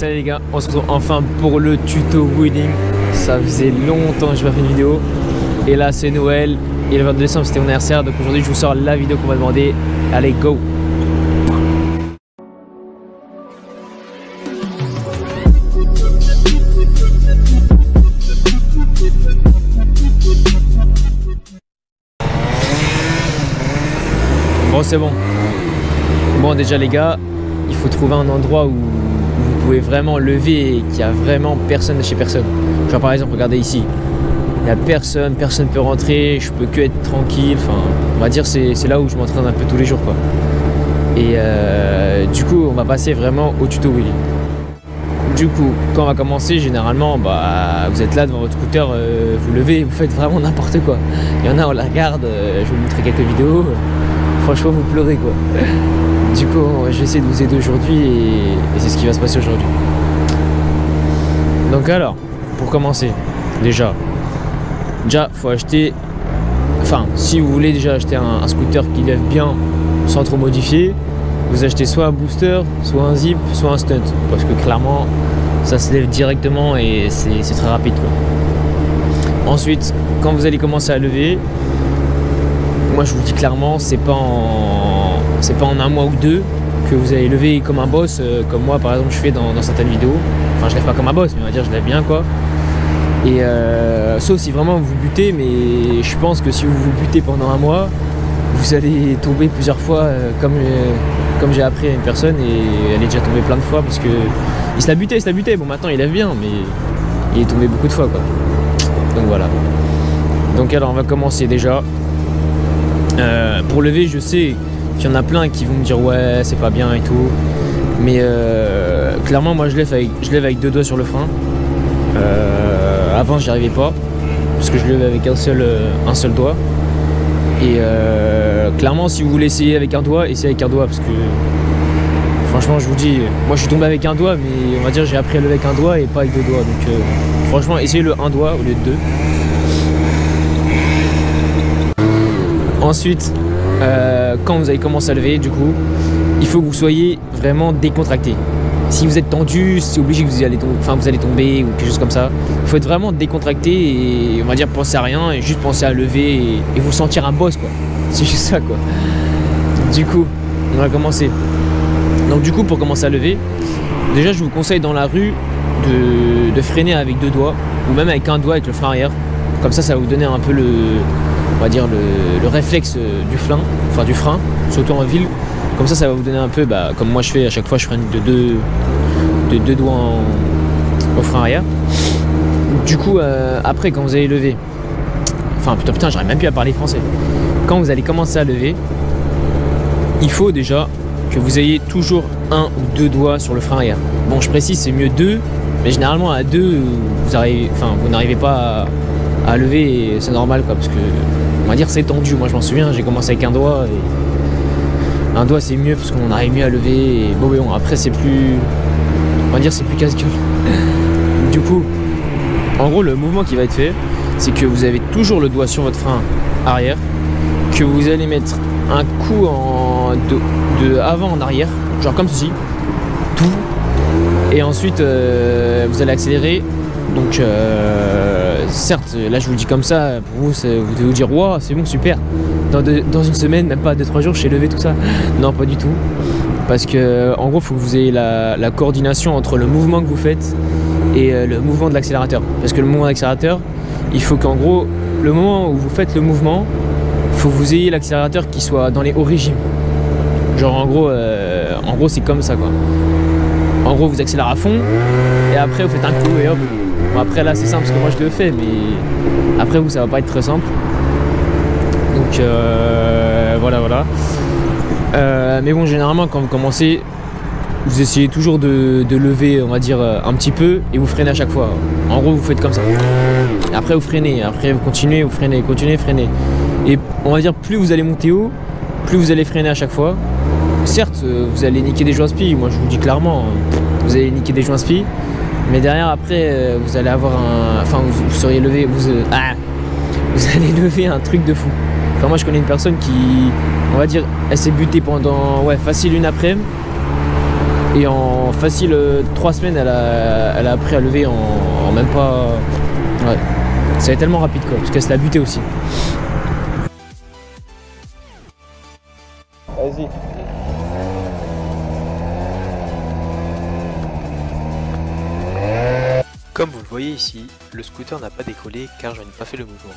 Salut les gars, on se retrouve enfin pour le tuto wheeling. Ça faisait longtemps que je n'ai pas fait une vidéo. Et là c'est Noël et le 22 décembre c'était mon anniversaire. Donc aujourd'hui je vous sors la vidéo qu'on m'a demandé. Allez go! Bon c'est bon. Bon déjà les gars, il faut trouver un endroit où vous pouvez vraiment lever et qu'il n'y a vraiment personne de chez personne. Genre par exemple, regardez ici. Il n'y a personne, personne ne peut rentrer, je peux que être tranquille. Enfin, on va dire c'est là où je m'entraîne un peu tous les jours quoi. Et du coup, on va passer vraiment au tuto wheelie. Du coup, quand on va commencer, généralement, vous êtes là devant votre scooter, vous levez, vous faites vraiment n'importe quoi. Il y en a, on la regarde, je vais vous montrer quelques vidéos. Franchement, vous pleurez quoi. Du coup, je vais essayer de vous aider aujourd'hui et c'est ce qui va se passer aujourd'hui. Donc alors, pour commencer, déjà, faut acheter, enfin, si vous voulez déjà acheter un scooter qui lève bien sans trop modifier, vous achetez soit un booster, soit un zip, soit un stunt. Parce que clairement, ça se lève directement et c'est très rapide quoi. Ensuite, quand vous allez commencer à lever, moi je vous dis clairement, c'est pas en un mois ou deux que vous allez lever comme un boss, comme moi par exemple je fais dans certaines vidéos. Enfin je lève pas comme un boss, mais on va dire je lève bien quoi. Et sauf si vraiment vous butez, mais je pense que si vous vous butez pendant un mois, vous allez tomber plusieurs fois comme j'ai appris à une personne et elle est déjà tombée plein de fois parce que il se l'a buté. Bon maintenant il lève bien, mais il est tombé beaucoup de fois quoi. Donc voilà. Donc alors on va commencer déjà. Pour lever, je sais qu'il y en a plein qui vont me dire ouais c'est pas bien et tout, mais clairement moi je lève avec deux doigts sur le frein. Avant j'y arrivais pas parce que je levais avec un seul doigt et clairement si vous voulez essayer avec un doigt, essayez avec un doigt parce que franchement je vous dis, moi je suis tombé avec un doigt mais on va dire j'ai appris à lever avec un doigt et pas avec deux doigts, donc franchement essayez le un doigt au lieu de deux. Ensuite, quand vous allez commencer à lever, du coup, il faut que vous soyez vraiment décontracté. Si vous êtes tendu, c'est obligé que vous allez tomber ou quelque chose comme ça. Il faut être vraiment décontracté et on va dire penser à rien et juste penser à lever et vous sentir un boss quoi. C'est juste ça quoi. Du coup, on va commencer. Donc du coup, pour commencer à lever, déjà je vous conseille dans la rue de freiner avec deux doigts ou même avec un doigt avec le frein arrière. Comme ça va vous donner un peu on va dire le réflexe du frein, surtout en ville. Comme ça va vous donner un peu, comme moi je fais à chaque fois, je freine de deux doigts au frein arrière. Du coup, après quand vous allez lever, enfin putain, j'arrive même plus à parler français. Quand vous allez commencer à lever, il faut déjà que vous ayez toujours un ou deux doigts sur le frein arrière. Bon, je précise, c'est mieux deux, mais généralement à deux, vous n'arrivez pas à lever et c'est normal quoi, parce que on va dire c'est tendu. Moi je m'en souviens, j'ai commencé avec un doigt et un doigt c'est mieux parce qu'on arrive mieux à lever et bon après c'est plus, on va dire c'est plus casse-gueule. Du coup en gros le mouvement qui va être fait, c'est que vous avez toujours le doigt sur votre frein arrière, que vous allez mettre un coup de avant en arrière, genre comme ceci, tout, et ensuite vous allez accélérer. Donc certes, là je vous le dis comme ça, pour vous, vous devez vous dire wow, c'est bon, super, dans une semaine, même pas 2-3 jours, je sais lever tout ça. Non, pas du tout. Parce que en gros, il faut que vous ayez la coordination entre le mouvement que vous faites et le mouvement de l'accélérateur. Parce que le mouvement d'accélérateur, il faut qu'en gros, le moment où vous faites le mouvement, il faut que vous ayez l'accélérateur qui soit dans les hauts régimes. Genre en gros c'est comme ça quoi. En gros, vous accélérez à fond et après vous faites un coup et hop. Bon, après là c'est simple parce que moi je le fais, mais après vous ça va pas être très simple. Donc voilà. Mais bon, généralement quand vous commencez, vous essayez toujours de lever, on va dire un petit peu et vous freinez à chaque fois. En gros vous faites comme ça. Et après vous freinez, après vous continuez, vous freinez, continuez, freinez. Et on va dire plus vous allez monter haut, plus vous allez freiner à chaque fois. Certes, vous allez niquer des joints-spi, moi je vous dis clairement, vous allez niquer des joints-spi. Mais derrière après vous allez avoir vous seriez levé, vous allez lever un truc de fou. Enfin moi je connais une personne qui, on va dire, elle s'est butée pendant facile une après-midi Et en facile 3 semaines, elle a appris à lever en même pas... Ouais, ça a été tellement rapide quoi, parce qu'elle se l'a buté aussi. Vas-y. Comme vous le voyez ici, le scooter n'a pas décollé car je n'ai pas fait le mouvement.